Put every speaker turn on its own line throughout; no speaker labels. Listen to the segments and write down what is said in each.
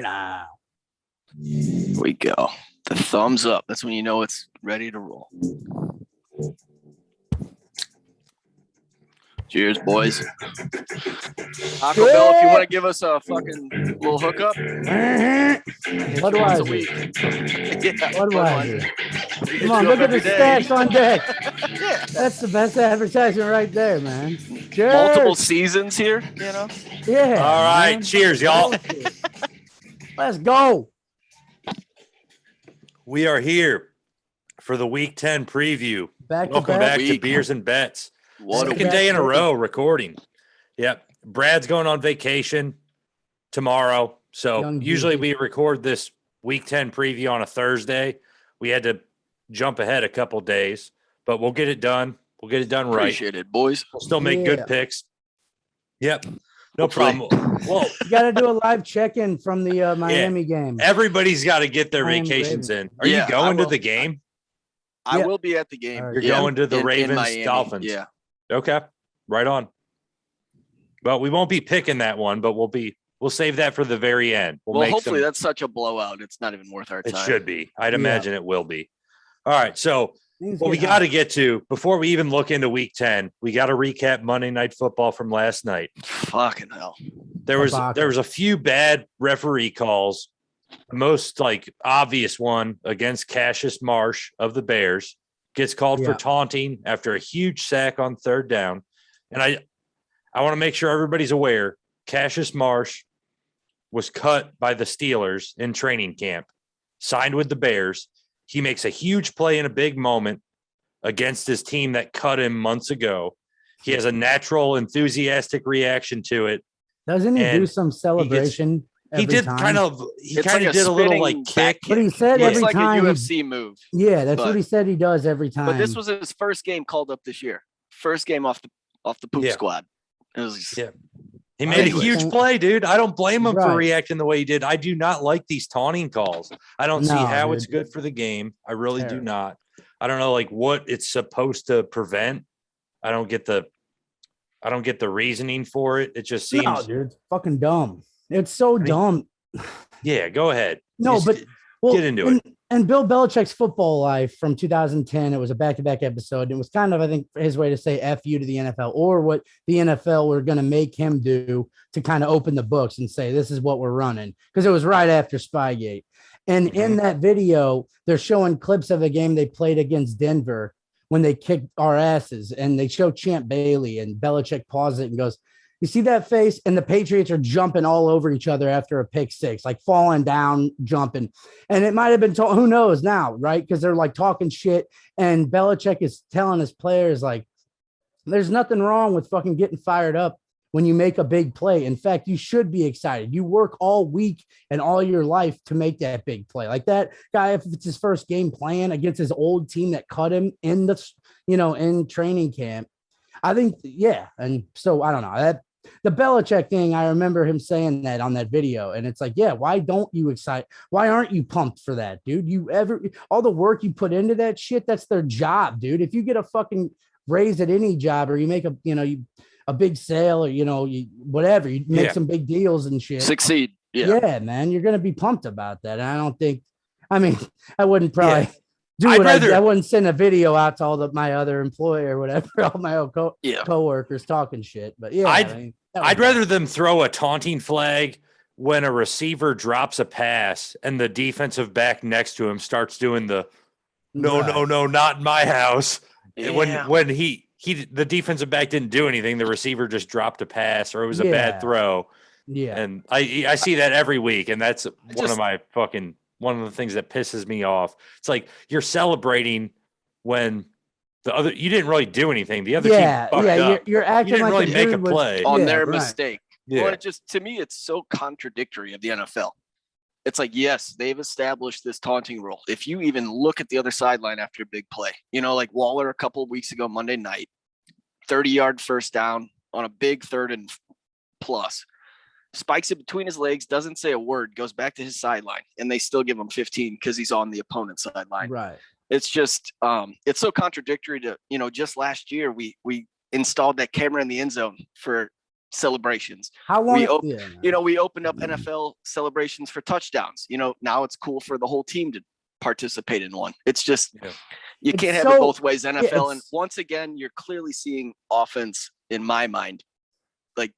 now.
Here we go. The thumbs up. That's when you know it's ready to roll. Cheers, boys. Taco Bell, if you want to give us a fucking little hookup.
What was it?
Yeah,
What was it? Come on,
you
look
up
at the
every day.
stats on deck.
Yeah.
That's the best advertisement right there, man. Cheers.
Multiple seasons here, you know?
Yeah.
All right.
man.
Cheers, y'all.
Let's go.
We are here for the Week 10 preview. Welcome back to Beers and Bets. Second day in a row recording. Yep. Brad's going on vacation tomorrow. So usually we record this Week 10 preview on a Thursday. We had to jump ahead a couple days, but we'll get it done. We'll get it done right.
Appreciate it, boys.
We'll still make good picks. Yep. No problem. Whoa.
You got to do a live check-in from the Miami game.
Everybody's got to get their vacations in. Are you going to the game?
I will be at the game.
You're going to the Ravens Dolphins.
Yeah.
Okay. Right on. But we won't be picking that one, but we'll save that for the very end.
Well, hopefully that's such a blowout. It's not even worth our time.
It should be. I'd imagine it will be. All right. So what we got to get to before we even look into Week 10, we got to recap Monday Night Football from last night.
Fucking hell.
There was a few bad referee calls. The most obvious one against Cassius Marsh of the Bears gets called for taunting after a huge sack on third down. And I want to make sure everybody's aware Cassius Marsh was cut by the Steelers in training camp, signed with the Bears. He makes a huge play in a big moment against his team that cut him months ago. He has a natural, enthusiastic reaction to it.
Doesn't he do some celebration?
He did kind of did a little kick.
But he said every time.
It's like a UFC move.
Yeah, that's what he said he does every time.
But this was his first game called up this year. First game off the poop squad. It was
He made a huge play, dude. I don't blame him for reacting the way he did. I do not like these taunting calls. I don't see how it's good for the game. I really do not. I don't know what it's supposed to prevent. I don't get the reasoning for it. It just seems
dude, it's fucking dumb. It's so dumb.
Yeah, go ahead.
No, but
get into it.
And Bill Belichick's football life from 2010, it was a back-to-back episode. It was kind of, I think, his way to say F you to the NFL, or what the NFL were going to make him do to kind of open the books and say, this is what we're running. Because it was right after Spygate. And in that video, they're showing clips of a game they played against Denver when they kicked our asses. And they show Champ Bailey, and Belichick pauses it and goes, you see that face? And the Patriots are jumping all over each other after a pick six, falling down, jumping. And it might have been told, who knows now, right? Because they're talking shit. And Belichick is telling his players, there's nothing wrong with fucking getting fired up when you make a big play. In fact, you should be excited. You work all week and all your life to make that big play. Like that guy, if it's his first game playing against his old team that cut him in in training camp, I think, And so I don't know the Belichick thing. I remember him saying that on that video, and it's why don't you excite? Why aren't you pumped for that, dude? All the work you put into that shit, that's their job, dude. If you get a fucking raise at any job, or you make a big sale, or whatever, you make some big deals and shit,
succeed.
Yeah, man, you're gonna be pumped about that. And I don't think, I wouldn't probably. I wouldn't send a video out to all my other employee or whatever, all my old coworkers talking shit. But
I'd rather them throw a taunting flag when a receiver drops a pass and the defensive back next to him starts doing the no, not in my house. Yeah. When the defensive back didn't do anything, the receiver just dropped a pass, or it was a bad throw. Yeah, and I see that every week, and that's one of the things that pisses me off. It's you're celebrating when you didn't really do anything. The other team fucked up.
You're acting
you didn't really make a play
on their mistake. Yeah. Well, to me, it's so contradictory of the NFL. It's yes, they've established this taunting rule. If you even look at the other sideline after a big play, Waller a couple of weeks ago, Monday night, 30-yard first down on a big 3rd and plus. Spikes it between his legs, doesn't say a word, goes back to his sideline, and they still give him 15 because he's on the opponent's sideline.
Right.
It's just, it's so contradictory to, just last year we installed that camera in the end zone for celebrations.
How long?
We opened up NFL celebrations for touchdowns. Now it's cool for the whole team to participate in one. It's just you can't have it both ways. NFL, and once again, you're clearly seeing offense, in my mind, like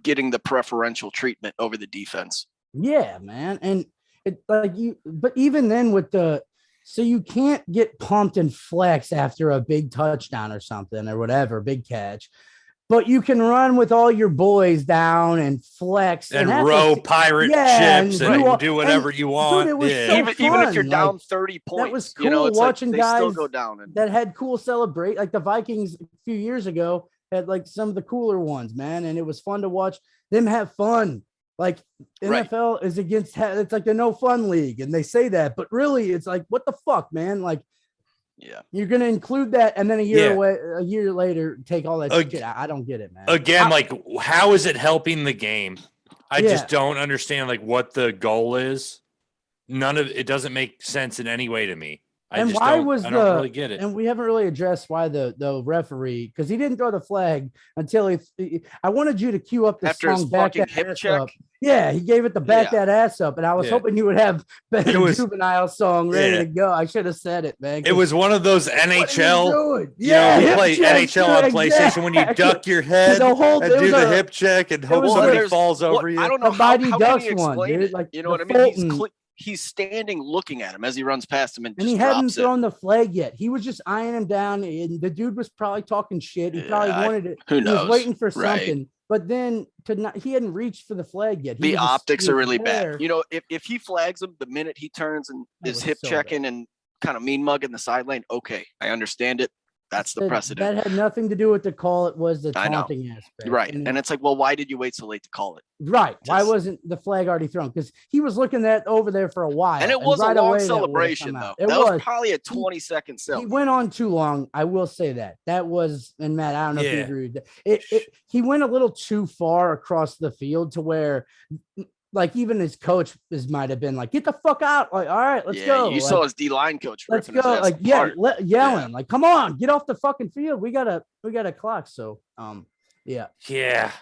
getting the preferential treatment over the defense.
Yeah, man, and but even then so you can't get pumped and flex after a big touchdown or something or whatever, big catch. But you can run with all your boys down and flex
and row pirate ships and do whatever you want.
Dude, it was so
even if you're down 30 points,
that was cool. Watching guys
still go down
that had cool celebrate, like the Vikings a few years ago had like some of the cooler ones, man, and it was fun to watch them have fun. Like NFL is against, it's like the no fun league, and they say that, but really it's like, what the fuck, man? Like, you're gonna include that, and then a year later, take all that shit out. I don't get it, man.
Again, how is it helping the game? I just don't understand what the goal is. None of it doesn't make sense in any way to me. I don't really get it.
And we haven't really addressed why the referee, because he didn't throw the flag until I wanted you to cue up the
after
song
back that hip check.
Up. Yeah, he gave it the back that ass up, and I was hoping you would have the Juvenile song ready to go. I should have said it, man.
It was one of those NHL. You play NHL on PlayStation when you duck your head and do the hip check and hope somebody falls over you.
I don't know how can you explain it.
Like,
you know what I mean? He's standing looking at him as he runs past him, and he hadn't
thrown the flag yet. He was just eyeing him down, and the dude was probably talking shit. He probably wanted it.
Who knows?
He was waiting for something, but then he hadn't reached for the flag yet.
The optics are really bad. If he flags him the minute he turns and is hip checking and kind of mean mugging the sideline, okay, I understand it. That's the precedent.
That had nothing to do with the call. It was the taunting aspect.
Right. And it's like, well, why did you wait so late to call it?
Right. Why wasn't the flag already thrown? Because he was looking at over there for a while.
And it was a long celebration, though. That was probably a 20-second celebration.
He went on too long. I will say that. That was, and Matt, I don't know if you agree with that. He went a little too far across the field to where, like, even his coach might have been like, get the fuck out. Like, all right, let's go.
You saw his D-line coach.
Let's go. Like, yelling, like, come on, get off the fucking field. We got a clock. So, yeah.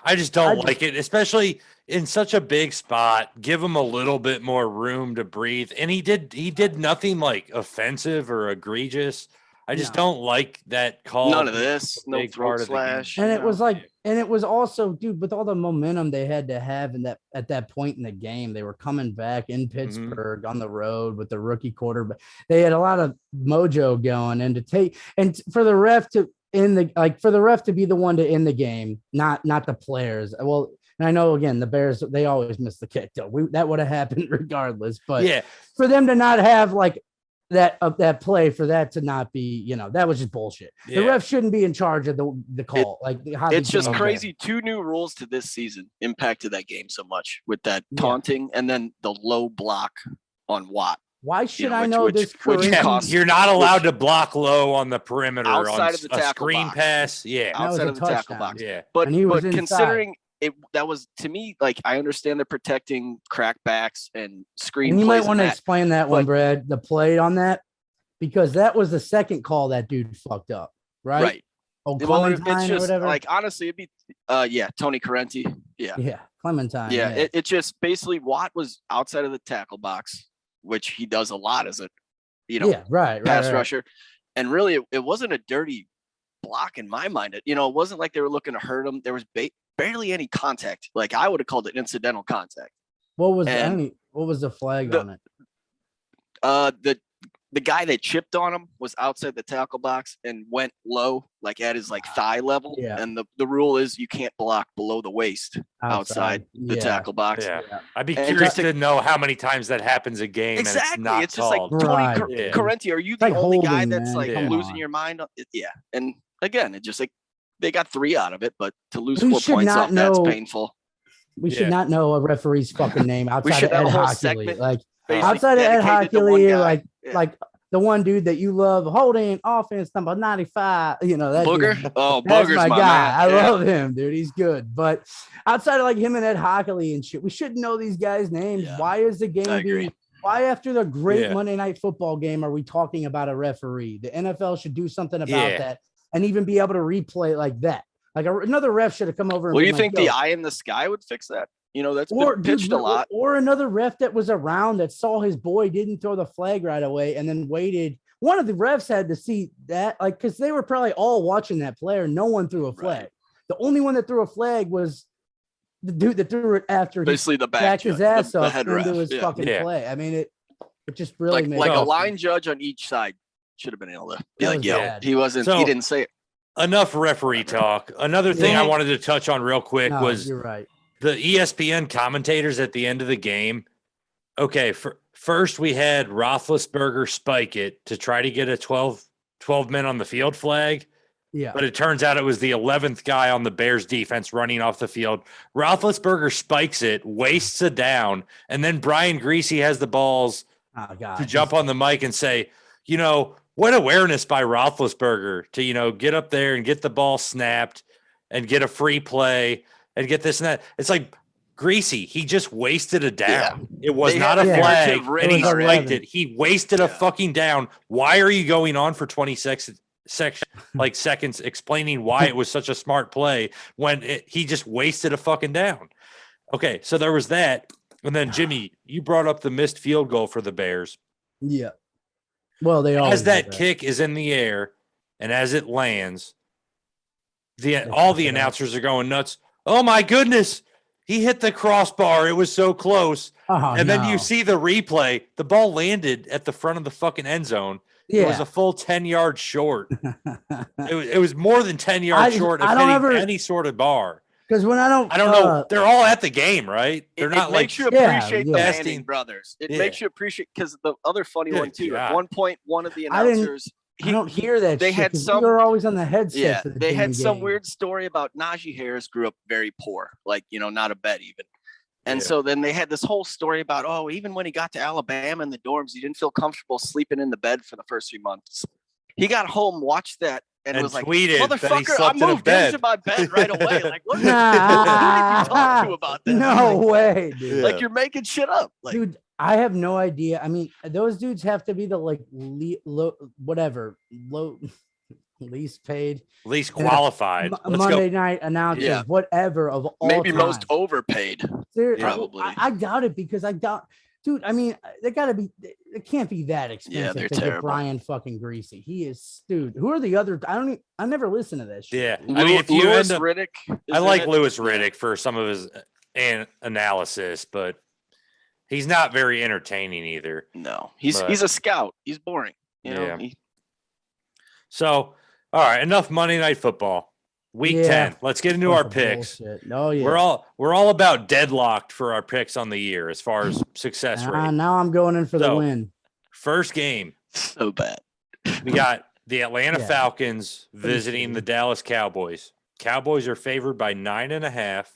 I just don't like it, especially in such a big spot. Give him a little bit more room to breathe. And he did nothing like offensive or egregious. I just don't like that call.
None of this. No throat slash.
And it was like, and it was also, dude, with all the momentum they had to have at that point in the game, they were coming back in Pittsburgh on the road with the rookie quarterback. They had a lot of mojo going, and for the ref to be the one to end the game, not the players. Well, and I know, again, the Bears, they always miss the kick. That would have happened regardless. But for them to not have like that play, for that to not be, that was just bullshit. The ref shouldn't be in charge of the call.
It's just crazy. 2 new rules to this season impacted that game so much with that taunting and then the low block on Watt.
Why should I know this?
You're not allowed to block low on the perimeter
outside of the
tackle screen
box.
Pass. Yeah,
outside of the tackle box.
Yeah,
but considering it, that was, to me, like, I understand they're protecting crackbacks and screen.
And you might want to explain that one, Brad. The play on that, because that was the second call that dude fucked up, right?
Right.
Oh, Clementine,
it's just,
or whatever.
like, honestly, it'd be Tony Correnti. Yeah,
Clementine.
Yeah, it just basically Watt was outside of the tackle box, which he does a lot as a pass rusher, and really it wasn't a dirty block in my mind. It wasn't like they were looking to hurt him. There was barely any contact. Like, I would have called it incidental contact.
What was the flag on
it? The guy that chipped on him was outside the tackle box and went low, like at his thigh level. Yeah. And the rule is you can't block below the waist outside the tackle box.
Yeah. I'd be curious to know how many times that happens a game.
Exactly.
And it's not
just called. Like, Tony Correnti, are you the only guy that's losing your mind? Yeah. And again, it just they got 3 out of it, but to lose 4 points off, that's painful.
We should not know a referee's fucking name outside of Ed Hockley. Like, outside of Ed Hockley, like the one dude that you love, holding offense number 95, that
Booger.
Dude,
Booger's my guy.
Man. I love him, dude. He's good. But outside of like him and Ed Hockley and shit, we should know these guys' names. Yeah. Why is the game being? Why, after the great Monday Night Football game, are we talking about a referee? The NFL should do something about that and even be able to replay like that. Like another ref should have come over.
Well, you think the eye in the sky would fix that? That's been pitched a lot.
Or another ref that was around that saw his boy didn't throw the flag right away and then waited. One of the refs had to see that, because they were probably all watching that player. No one threw a flag. Right. The only one that threw a flag was the dude that threw it after
basically the back
his ass up into his fucking play. I mean, it just really made
a line judge on each side should have been able to be like, he wasn't.
So,
he didn't say it.
Enough referee talk. Another thing I wanted to touch on real quick was
you're right.
The ESPN commentators at the end of the game. Okay, first we had Roethlisberger spike it to try to get a 12 men on the field flag.
Yeah.
But it turns out it was the 11th guy on the Bears defense running off the field. Roethlisberger spikes it, wastes a down, and then Brian Griese has the balls to jump on the mic and say, what awareness by Roethlisberger to, get up there and get the ball snapped and get a free play and get this and that. It's like Griese, he just wasted a down. Yeah. It was not a flag, and he spiked it. He wasted a fucking down. Why are you going on for 26 seconds explaining why it was such a smart play when he just wasted a fucking down? Okay, so there was that. And then, Jimmy, you brought up the missed field goal for the Bears.
Yeah. Well,
as that kick is in the air and as it lands, all the announcers are going nuts. Oh, my goodness. He hit the crossbar. It was so close. Then you see the replay. The ball landed at the front of the fucking end zone. Yeah. It was a full 10 yards short. it was more than 10 yards short of hitting any sort of bar.
Because when I don't
know. They're all at the game, right? They're not
makes you appreciate the Manning brothers. It makes you appreciate, because the other funny one too. At one point, one of the announcers,
I don't hear that.
They had some.
They were always on the headset.
Yeah, they had some weird story about Najee Harris grew up very poor, not a bet even. And so then they had this whole story about, even when he got to Alabama in the dorms, he didn't feel comfortable sleeping in the bed for the first few months. He got home, watched that, and was like, "Motherfucker, I moved into my bed right away." Like, what did you talk to about that?
No way, dude.
Like, you're making shit up. Like,
dude, I have no idea. I mean, those dudes have to be the least paid,
least qualified,
Monday night announcers, whatever of all
maybe
time.
Most overpaid. Probably.
I doubt it, because dude, I mean, they gotta be. It can't be that expensive to get Brian fucking Griese. He is, dude. Who are the other? I never listened to this shit.
Yeah, I mean, if you
Louis Riddick,
I like Louis Riddick for some of his analysis, but he's not very entertaining either.
No, he's a scout. He's boring.
So, all right, enough Monday Night Football. Week 10. Let's get into our picks.
Oh yeah,
we're all about deadlocked for our picks on the year as far as success rate.
Now I'm going in for the win.
First game,
so bad.
We got the Atlanta Falcons visiting the Dallas Cowboys. Cowboys are favored by 9.5.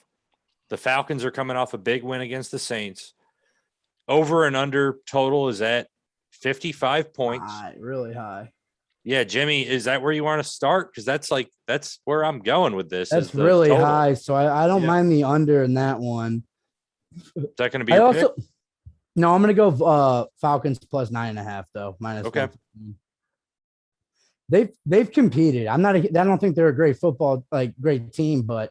The Falcons are coming off a big win against the Saints. Over and under total is at 55 points.
Really high.
Yeah, Jimmy, is that where you want to start? Because that's where I'm going with this.
That's really total. High, so I don't mind the under in that one.
Is that going to be your pick?
No, I'm going to go Falcons plus 9.5 though. Minus.
Okay.
1. They've competed. I don't think they're a great great team, but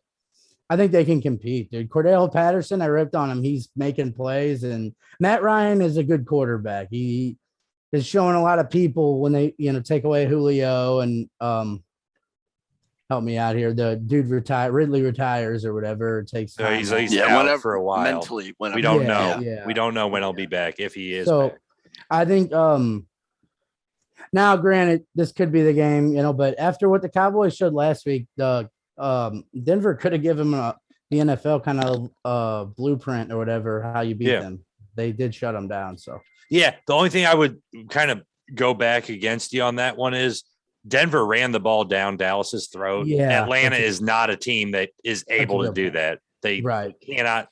I think they can compete, dude. Cordell Patterson, I ripped on him. He's making plays, and Matt Ryan is a good quarterback. He is showing a lot of people when they, take away Julio and help me out here. The dude Ridley retires or whatever. It takes time.
He's out for a while.
Mentally,
we don't know. Yeah. We don't know when he'll be back, if he is back.
I think now, granted, this could be the game, but after what the Cowboys showed last week, Denver could have given them the NFL kind of blueprint or whatever, how you beat them. They did shut them down. So.
Yeah, the only thing I would kind of go back against you on that one is Denver ran the ball down Dallas's throat.
Yeah,
Atlanta is not a team that is able to do that. They cannot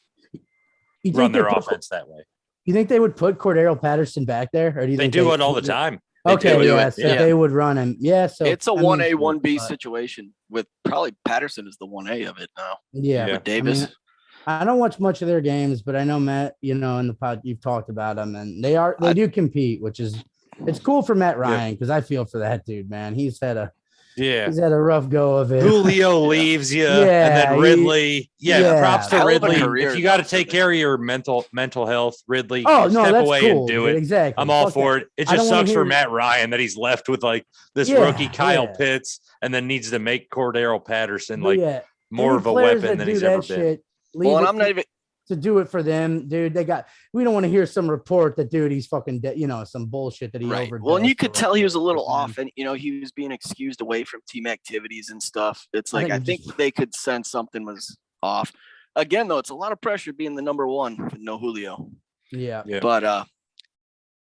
run their offense that way.
You think they would put Cordero Patterson back there? Or do you
they do it all the time?
They would run him. Yeah, so
it's a 1A, 1B situation with probably Patterson is the 1A of it now.
Yeah.
With Davis.
I don't watch much of their games, but I know Matt, in the pod you've talked about them, and they do compete, which is it's cool for Matt Ryan because I feel for that dude, man. He's had a
Yeah.
He's had a rough go of it.
Julio leaves you, and then Ridley. Props to Ridley. If you got to take care of your mental health, Ridley, step away
cool,
and do
dude.
it.
Exactly.
I'm all for it. It just sucks for Matt Ryan that he's left with like this rookie Kyle Pitts, and then needs to make Cordero Patterson more of a weapon than he's ever been.
Well, and I'm not even
to do it for them, dude. We don't want to hear some report that, dude, he's fucking dead, some bullshit that he overdosed.
Well, and you could tell he was a little off, and he was being excused away from team activities and stuff. It's like I think they could sense something was off. Again, though, it's a lot of pressure being the number one with no Julio.
Yeah.
But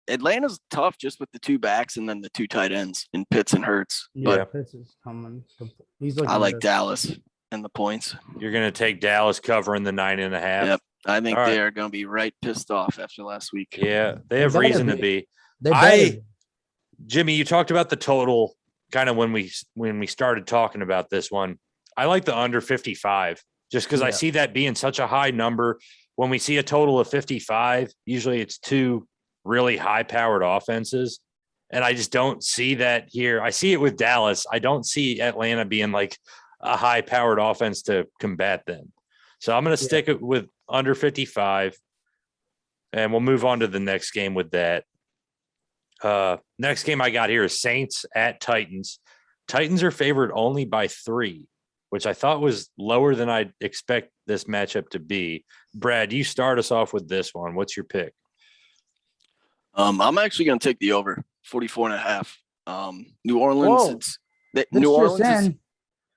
Atlanta's tough just with the two backs and then the two tight ends in Pitts and Hurts.
Yeah,
but
Pitts is coming.
I like Dallas and the points.
You're going to take Dallas covering the 9.5.
Yep. I think they are going to be right pissed off after last week.
Yeah, they have reason to be. Jimmy, you talked about the total kind of when we started talking about this one. I like the under 55 just because I see that being such a high number. When we see a total of 55, usually it's two really high-powered offenses, and I just don't see that here. I see it with Dallas. I don't see Atlanta being like a high-powered offense to combat them. So I'm going to stick it with under 55, and we'll move on to the next game with that. Next game I got here is Saints at Titans. Titans are favored only by 3, which I thought was lower than I'd expect this matchup to be. Brad, you start us off with this one. What's your pick?
I'm actually going to take the over 44.5. New Orleans. New Orleans.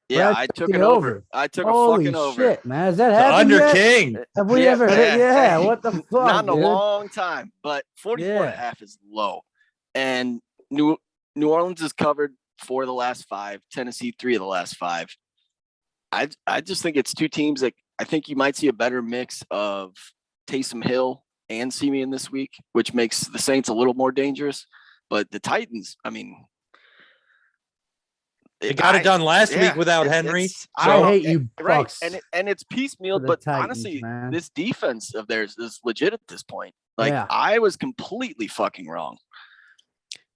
Yeah, I took it over. I took a fucking over.
Shit, man. Has that happened
Under
yet?
King.
Have we ever hit? Yeah, what the fuck?
Not in a long time, but 44.5 is low. And New Orleans is covered 4 of the last 5, Tennessee 3 of the last 5. I just think it's two teams that I think you might see a better mix of Taysom Hill and Simeon this week, which makes the Saints a little more dangerous. But the Titans, I mean,
they got it done last week without Henry.
I hate you,
right? And it's piecemeal. But Titans, honestly, this defense of theirs is legit at this point. Like I was completely fucking wrong.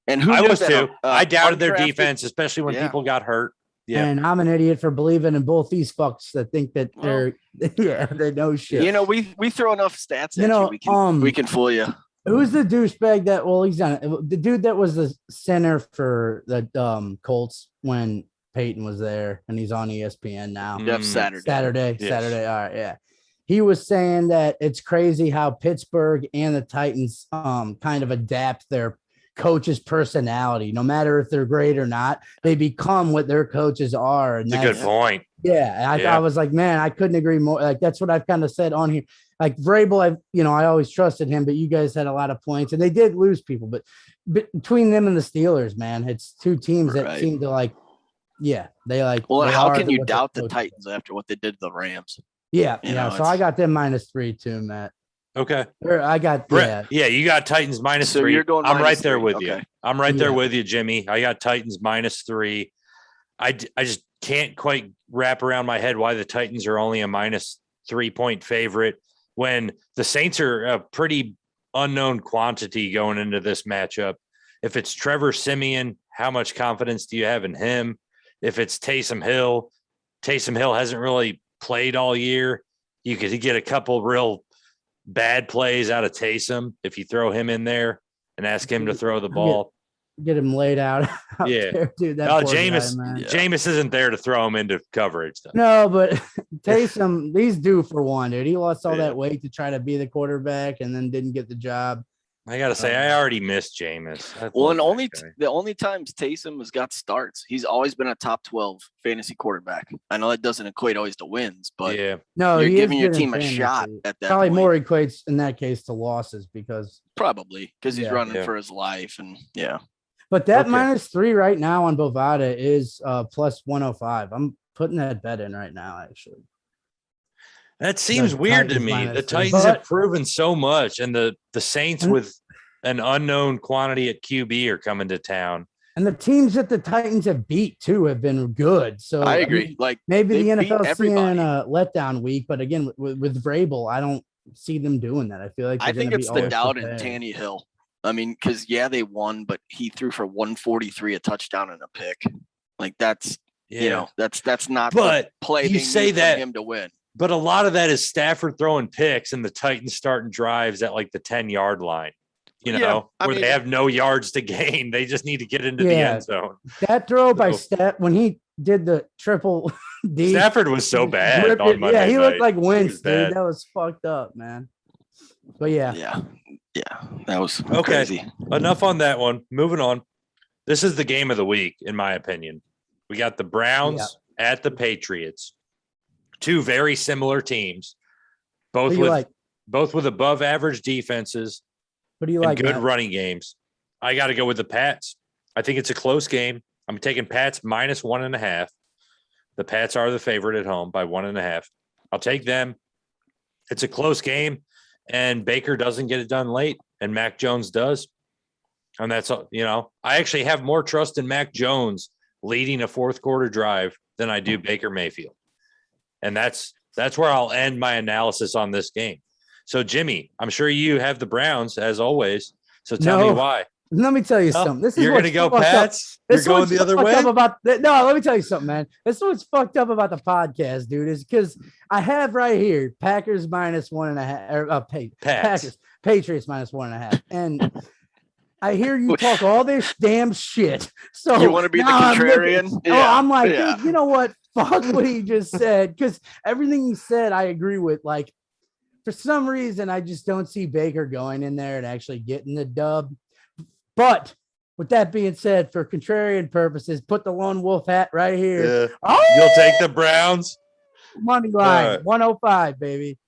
And who
I was too. I doubted their defense, especially when people got hurt. Yeah,
and I'm an idiot for believing in both these fucks that think that they know shit.
We throw enough stats at you. We can fool you.
Who's the douchebag that? Well, he's done it. The dude that was the center for the Colts when Peyton was there, and he's on ESPN now.
Yep, Saturday.
Yes. Saturday. All right, yeah. He was saying that it's crazy how Pittsburgh and the Titans kind of adapt their coach's personality. No matter if they're great or not, they become what their coaches are. And
that's a good point.
Yeah, I was like, man, I couldn't agree more. Like that's what I've kind of said on here. Like Vrabel, I always trusted him, but you guys had a lot of points, and they did lose people. But between them and the Steelers, man, it's two teams that seem to like. Yeah, they like.
Well, how can you doubt the Titans after what they did to the Rams?
Yeah, so I got them -3 too, Matt.
Okay.
I got
you got Titans -3.
So you're going
I'm right there
-3.
with you. I'm right there with you, Jimmy. I got Titans -3. I just can't quite wrap around my head why the Titans are only a -3 point favorite when the Saints are a pretty unknown quantity going into this matchup. If it's Trevor Siemian, how much confidence do you have in him? If it's Taysom Hill hasn't really played all year. You could get a couple real bad plays out of Taysom if you throw him in there and ask him to throw the ball.
Get him laid out. There, dude.
Jameis isn't there to throw him into coverage, though.
No, but Taysom, he's due for one, dude. He lost all that weight to try to be the quarterback and then didn't get the job.
I gotta say, I already missed Jameis.
Well, and the only times Taysom has got starts, he's always been a top 12 fantasy quarterback. I know that doesn't equate always to wins, but you're giving your team a shot at that.
Probably more equates in that case to losses because
he's running for his life and
But that -3 right now on Bovada is plus 105. I'm putting that bet in right now, actually.
That seems weird to me. The Titans have proven so much, and the Saints with an unknown quantity at QB are coming to town.
And the teams that the Titans have beat too have been good. So
I agree.
Maybe the NFL seeing a letdown week, but again with Vrabel, I don't see them doing that. I feel like
I think it's the doubt in Tannehill. I mean, because they won, but he threw for 143, a touchdown and a pick. Like that's that's not
but
the play
you
they
say
need
that
from him to win.
But a lot of that is Stafford throwing picks and the Titans starting drives at like the 10-yard line, where they have no yards to gain. They just need to get into the end zone.
That throw by when he did the triple D.
Stafford was so bad on Monday
night. He looked like Wentz, dude.
Bad.
That was fucked up, man. But yeah,
that was
okay.
Crazy.
Enough on that one. Moving on. This is the game of the week, in my opinion. We got the Browns at the Patriots. Two very similar teams, both with above average defenses.
What do you like?
Good running games. I got to go with the Pats. I think it's a close game. I'm taking Pats minus 1.5. The Pats are the favorite at home by 1.5. I'll take them. It's a close game, and Baker doesn't get it done late, and Mac Jones does. And that's, I actually have more trust in Mac Jones leading a fourth quarter drive than I do Baker Mayfield. And that's where I'll end my analysis on this game. So, Jimmy, I'm sure you have the Browns as always. So tell me why.
Let me tell you something. This is
you're going to go Pats. You're going the other way.
No, let me tell you something, man. This is what's fucked up about the podcast, dude. Is because I have right here Packers minus 1.5, Patriots minus 1.5, and I hear you talk all this damn shit. So
you want to be the contrarian?
I'm like, dude, you know what? Fuck what he just said, because everything he said, I agree with. Like, for some reason, I just don't see Baker going in there and actually getting the dub. But with that being said, for contrarian purposes, put the lone wolf hat right here.
Yeah. Oh! You'll take the Browns.
Money line, 105, baby.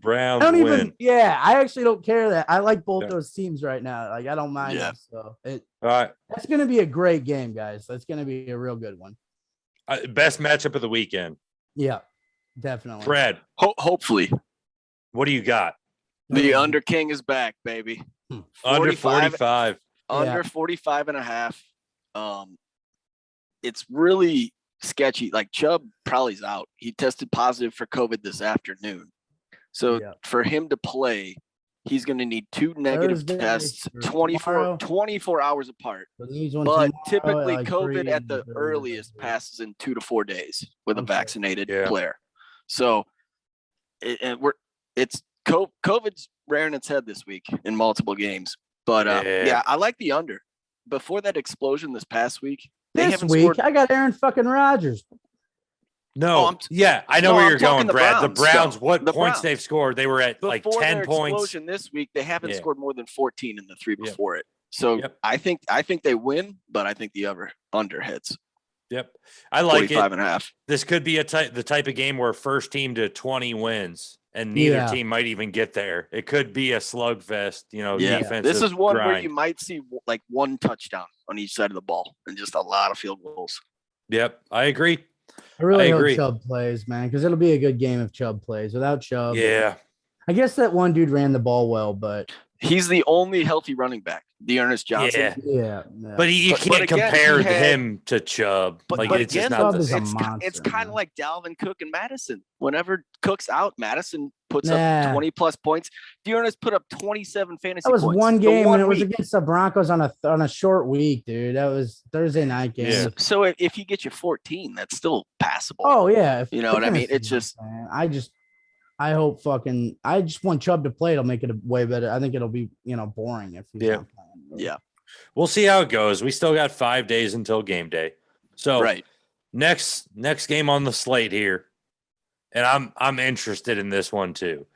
Browns win.
I actually don't care that. I like both those teams right now. Like, I don't mind them. So
all right.
That's going to be a great game, guys. That's going to be a real good one.
Best matchup of the weekend.
Yeah, definitely.
Fred.
Hopefully.
What do you got?
The Under King is back, baby.
Under 45.
Under 45.5. It's really sketchy. Like, Chubb probably's out. He tested positive for COVID this afternoon. So for him to play, he's going to need 2 negative tests 24 hours apart. But typically COVID at the earliest passes in 2 to 4 days with a vaccinated player. So COVID's rearing its head this week in multiple games. But I like the under. Before that explosion this past week,
I got Aaron fucking Rodgers.
No, I know where you're going, Brad. The Browns, points they've scored? They were at like 10 points.
This week, they haven't scored more than 14 in the 3 before it. So I think they win, but I think the under hits.
Yep, I like
45.5.
This could be the type of game where first team to 20 wins, and neither team might even get there. It could be a slugfest. Defensive.
This is one
grind.
where you might see like 1 touchdown on each side of the ball and just a lot of field goals.
Yep, I agree.
I really hope Chubb plays, man, because it'll be a good game if Chubb plays. Without Chubb, I guess that one dude ran the ball well, but
he's the only healthy running back, Dearness Johnson.
Yeah.
But you can't compare him to Chubb. It's just not the same.
It's kind of like Dalvin Cook and Madison. Whenever Cook's out, Madison puts up 20-plus points. Dearness put up 27 fantasy points.
That was one game, and it was against the Broncos on a short week, dude. That was Thursday night game.
Yeah. So if you get you 14, that's still passable.
Oh, yeah.
You know what I mean? It's just –
I hope I just want Chubb to play. It'll make it way better. I think it'll be, boring if he's not playing.
Yeah.
We'll see how it goes. We still got 5 days until game day. So next game on the slate here, and I'm interested in this one too.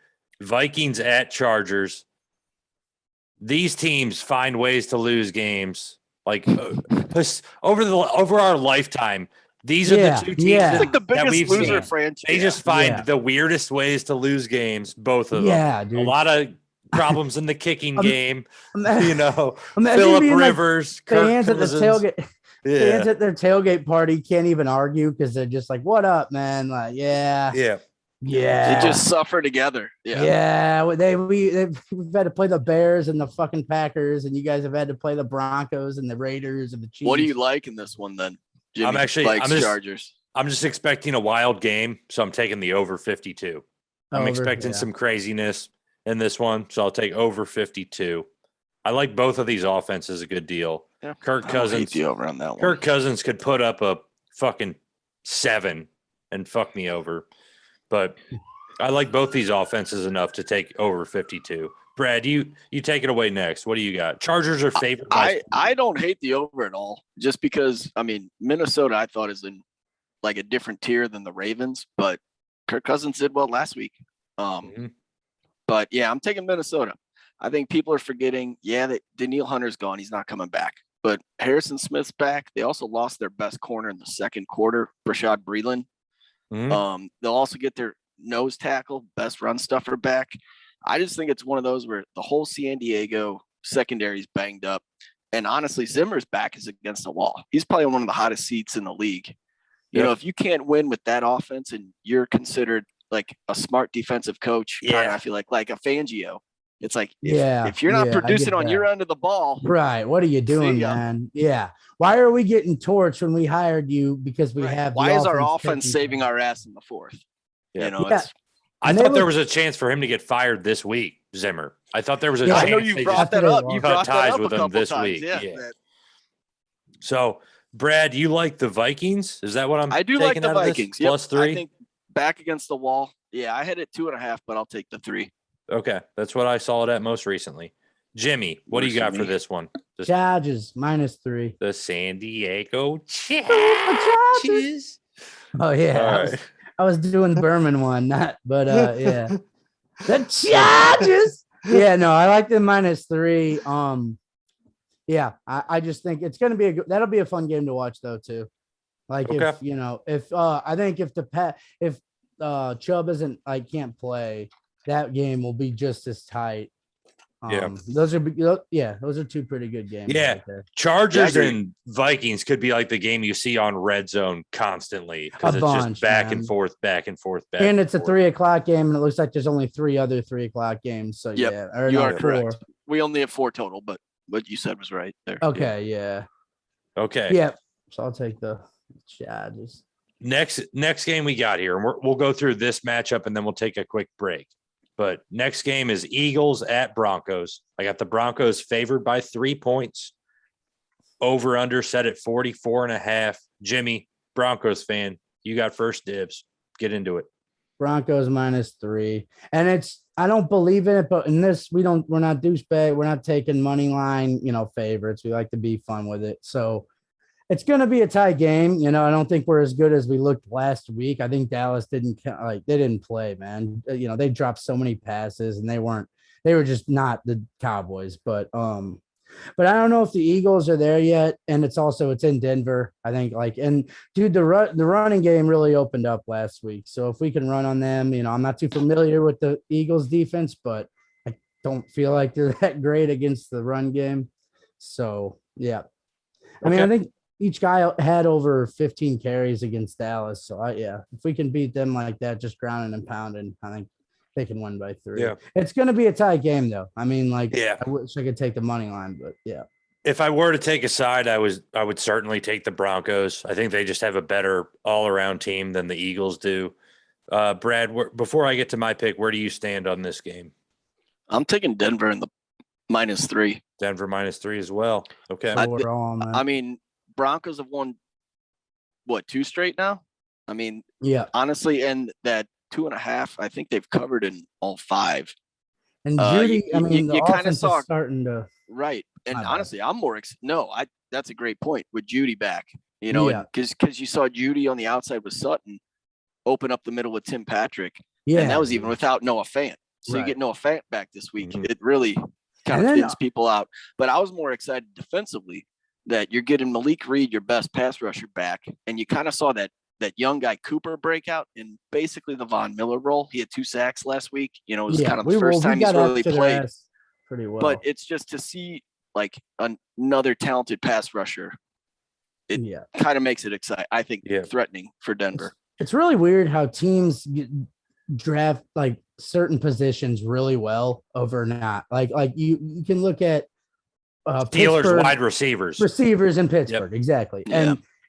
Vikings at Chargers. These teams find ways to lose games. Like over our lifetime. These are the two teams that we've seen.
Franchise.
They just find the weirdest ways to lose games, both of them.
Yeah, dude.
A lot of problems in the kicking game. Philip Rivers,
fans at the tailgate. Fans at their tailgate party can't even argue because they're just like, "What up, man?" Like,
They just suffer together.
We've had to play the Bears and the fucking Packers, and you guys have had to play the Broncos and the Raiders and the Chiefs.
What do you like in this one then? Jimmy,
Chargers. I'm just expecting a wild game, so I'm taking the over 52. I'm expecting some craziness in this one, so I'll take over 52. I like both of these offenses a good deal.
Yeah.
Kirk Cousins.
You over on that one.
Kirk Cousins could put up a fucking 7 and fuck me over. But I like both these offenses enough to take over 52. Brad, you take it away next. What do you got? Chargers are favored.
I don't hate the over at all, just because, I mean, Minnesota I thought is in like a different tier than the Ravens, but Kirk Cousins did well last week. But yeah, I'm taking Minnesota. I think people are forgetting, that Daniil Hunter's gone. He's not coming back. But Harrison Smith's back. They also lost their best corner in the second quarter, Rashad Breeland. They'll also get their nose tackle, best run stuffer back. I just think it's one of those where the whole San Diego secondary is banged up. And honestly, Zimmer's back is against the wall. He's probably one of the hottest seats in the league. You know, if you can't win with that offense and you're considered like a smart defensive coach, kind of, I feel like a Fangio. It's like, if you're not producing on your end of the ball.
Right. What are you doing, man? Yeah. Why are we getting torched when we hired you? Because we have.
Why is our offense saving our ass in the fourth?
Yeah.
You know,
I thought there was a chance for him to get fired this week, Zimmer. I thought there was a chance.
I know you brought that up. You brought
ties
that up
with him this week.
Yeah.
So, Brad, you like the Vikings? Is that what
I do like the Vikings.
+3?
I think back against the wall. Yeah, I had it 2.5, but I'll take the 3.
Okay, that's what I saw it at most recently. Jimmy, what do you got for this one?
Chargers -3.
The San Diego Chargers.
Oh yeah, right. I was doing the Berman one, yeah. The Chargers. Yeah, no, I like the -3. Yeah, I just think it's gonna be that'll be a fun game to watch though too. Like if I think if Chubb isn't can't play, that game will be just as tight. Those are two pretty good games.
Yeah,
right,
Chargers and Vikings could be like the game you see on Red Zone constantly because it's just back and forth.
And it's a 3:00 game, and it looks like there's only 3 other 3:00 games. So
you are correct. We only have 4 total, but what you said was right there.
Okay, yeah.
Okay.
Yeah. So I'll take the Chargers.
Next game we got here, and we'll go through this matchup, and then we'll take a quick break. But next game is Eagles at Broncos. I got the Broncos favored by 3 points. Over under set at 44.5. Jimmy, Broncos fan, you got first dibs. Get into it.
Broncos -3. And I don't believe in it, but in this, we're not douchebag. We're not taking money line, favorites. We like to be fun with it. So it's going to be a tie game. I don't think we're as good as we looked last week. I think Dallas they didn't play, man. They dropped so many passes and they were just not the Cowboys, but I don't know if the Eagles are there yet. And it's in Denver, I think dude, the running game really opened up last week. So if we can run on them, I'm not too familiar with the Eagles defense, but I don't feel like they're that great against the run game. So yeah, I mean, I think each guy had over 15 carries against Dallas. So if we can beat them like that, just grounding and pounding, I think they can win by 3. Yeah. It's going to be a tie game though. I mean, I wish I could take the money line, but yeah.
If I were to take a side, I would certainly take the Broncos. I think they just have a better all-around team than the Eagles do. Brad, before I get to my pick, where do you stand on this game?
I'm taking Denver in the -3.
Denver -3 as well. Okay.
I mean, Broncos have won 2 straight now? I mean, honestly, and that 2.5, I think they've covered in all 5.
And Judy,
you kind of saw
starting to
right. And honestly, I'm more that's a great point with Judy back. Because you saw Judy on the outside with Sutton open up the middle with Tim Patrick. Yeah, and that was even without Noah Fant. So you get Noah Fant back this week. Mm-hmm. It really kind of thins people out. But I was more excited defensively that you're getting Malik Reed, your best pass rusher, back, and you kind of saw that young guy Cooper break out in basically the Von Miller role. He had 2 sacks last week. It was kind of the first time he's really played
pretty well.
But it's just to see another talented pass rusher. It kind of makes it exciting. I think threatening for Denver.
It's really weird how teams draft certain positions really well over not. You can look at
Steelers wide receivers
in Pittsburgh. Exactly.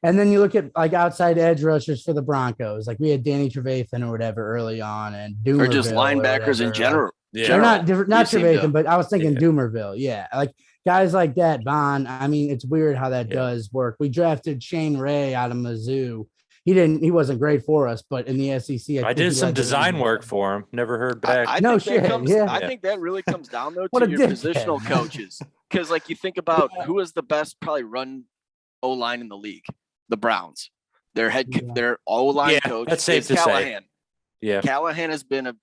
And then you look at outside edge rushers for the Broncos. We had Danny Trevathan or whatever early on, and Doomerville
or just linebackers in general.
Yeah.
They're not different, not Trevathan, but I was thinking
Yeah.
Doomerville. Yeah. Like guys like that, Bond. I mean, it's weird how that does work. We drafted Shane Ray out of Mizzou. He wasn't great for us, but in the SEC,
I did some design work for him. Never heard back.
I
no
think
shit.
I think that really comes down though
What
to
a
your
dickhead,
positional
man.
coaches. Because like you think about who is the best probably run O-line in the league, the Browns. Their O-line coach
that's safe
is
to
Callahan.
say. Yeah,
Callahan has been a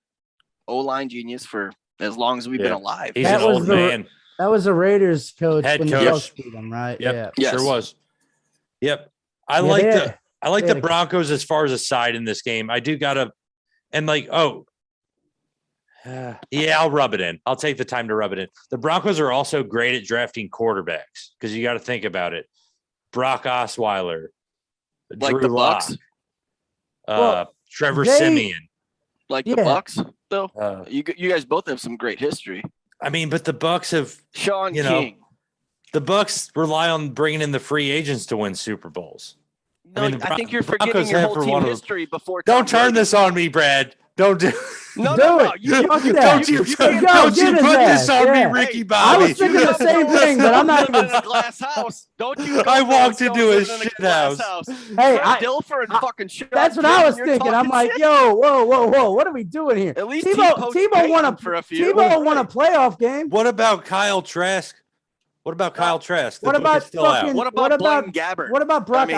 O-line genius for as long as we've been alive.
He's an old man.
That was the Raiders coach
Head
when
coach.
the Bucks beat them, right?
Yep.
Yeah,
Sure was. Yep. I like the Broncos as far as a side in this game. I do gotta, and like, I'll rub it in. I'll take the time to rub it in. The Broncos are also great at drafting quarterbacks because you got to think about it. Brock Osweiler,
like
Drew
the
Lock,
Bucks,
Trevor Siemian,
like the Bucks. Though you guys both have some great history.
I mean, but the Bucks have
Sean King.
The Bucks rely on bringing in the free agents to win Super Bowls.
No, I think you're forgetting your whole team history before.
Don't turn this on me, Brad. Don't do.
No.
Don't you put this on me, Ricky Bobby.
I was thinking the same thing, but I'm not even
in a glass house. Don't you?
I walked into a shit house.
Hey,
Dilfer and fucking shit.
That's what I was thinking. I'm like, yo, whoa, what are we doing here?
At least
Tebow won a playoff game.
What about Kyle Trask? What about Kyle Trask?
What about Blaine Gabbert?
What about Brock?
We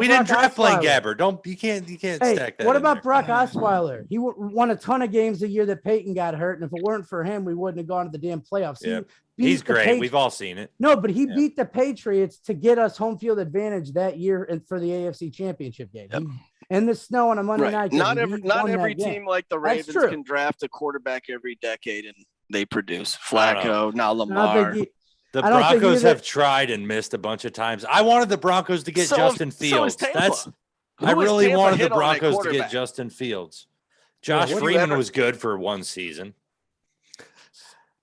didn't draft Blaine Gabbert. You can't stack that.
What about Brock Osweiler? He won a ton of games the year that Peyton got hurt, and if it weren't for him, we wouldn't have gone to the damn playoffs.
Yeah. He's great. We've all seen it.
No, but he beat the Patriots to get us home field advantage that year and for the AFC Championship game.
Yep.
In the snow on a Monday night.
Not every team like the Ravens can draft a quarterback every decade and they produce. Flacco, now Lamar.
The Broncos have tried and missed a bunch of times. I wanted the Broncos to get Justin Fields. I really wanted the Broncos to get Justin Fields. Josh Freeman was good for one season.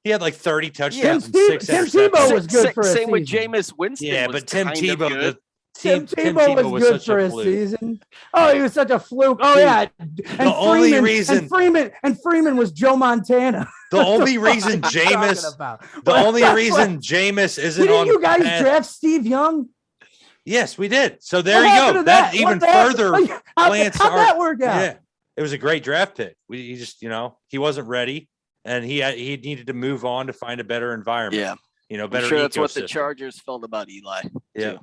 He had like 30 touchdowns and 6
Tim Tebow was good for a season.
Same with Jameis Winston.
Yeah, but Tim Tebow,
Tim Tebow was good for a season. Oh, he was such a fluke. Oh yeah, and Freeman was Joe Montana.
The only reason Jameis isn't on.
Didn't you guys draft Steve Young?
Yes, we did. So there you go. That even further plants.
How'd that work out?
Yeah, it was a great draft pick. He just, he wasn't ready, and he needed to move on to find a better environment.
Yeah,
better.
I'm sure that's what the Chargers felt about Eli.
Yeah.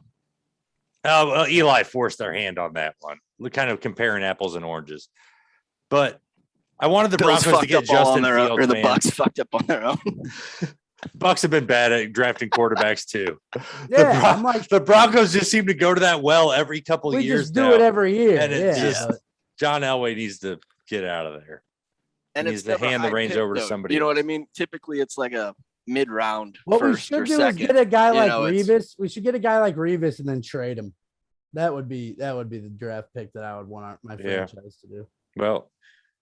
Oh, well, Eli forced their hand on that one. We're kind of comparing apples and oranges, but I wanted the Broncos to get Justin Fields,
or the Bucks fucked up on their own.
Bucks have been bad at drafting quarterbacks too.
Yeah,
the Broncos just seem to go to that well every couple of years.
We just do it every year,
and John Elway needs to get out of there.
And
he needs to hand the reins over to somebody.
You know what I mean? Typically, it's like a mid-round.
What we should do is get a guy like Revis. We should get a guy like Revis and then trade him. That would be the draft pick that I would want my franchise to do.
Well,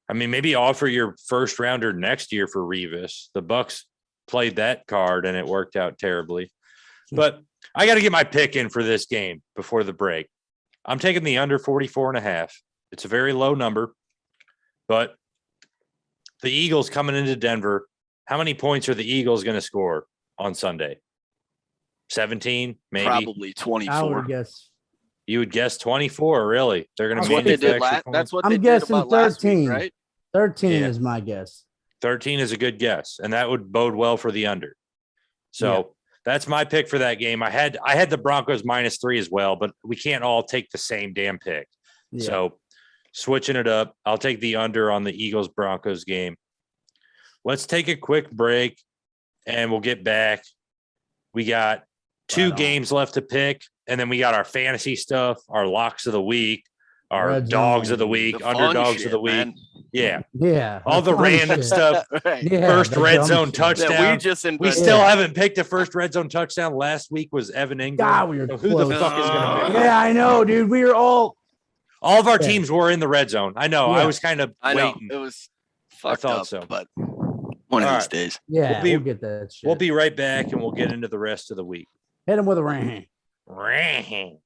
I mean, maybe offer your first rounder next year for Revis. The Bucks played that card and it worked out terribly. But I got to get my pick in for this game before the break. I'm taking the under 44.5. It's a very low number, but the Eagles coming into Denver. How many points are the Eagles going to score on Sunday? 17, maybe.
Probably 24.
I would guess.
You would guess 24, really? They're going to
manufacture. That's what
I'm guessing 13.
Right?
13 is my guess.
13 is a good guess, and that would bode well for the under. So that's my pick for that game. I had the Broncos -3 as well, but we can't all take the same damn pick. Yeah. So switching it up, I'll take the under on the Eagles-Broncos game. Let's take a quick break, and we'll get back. We got 2 games left to pick, and then we got our fantasy stuff, our locks of the week, our dogs of the week, underdogs of the week. Man.
Yeah.
All the random stuff.
Right.
Yeah, first red zone touchdown.
We
still haven't picked a first red zone touchdown. Last week was Evan Ingram.
God, we were
so who the fuck is going to pick?
Yeah, I know, dude. We were all
of our teams were in the red zone. I know. I was kind of waiting.
It was fucked up,
so.
But one of these days.
Yeah, we'll get that shit.
We'll be right back, and we'll get into the rest of the week.
Hit him with a ring.
Ring.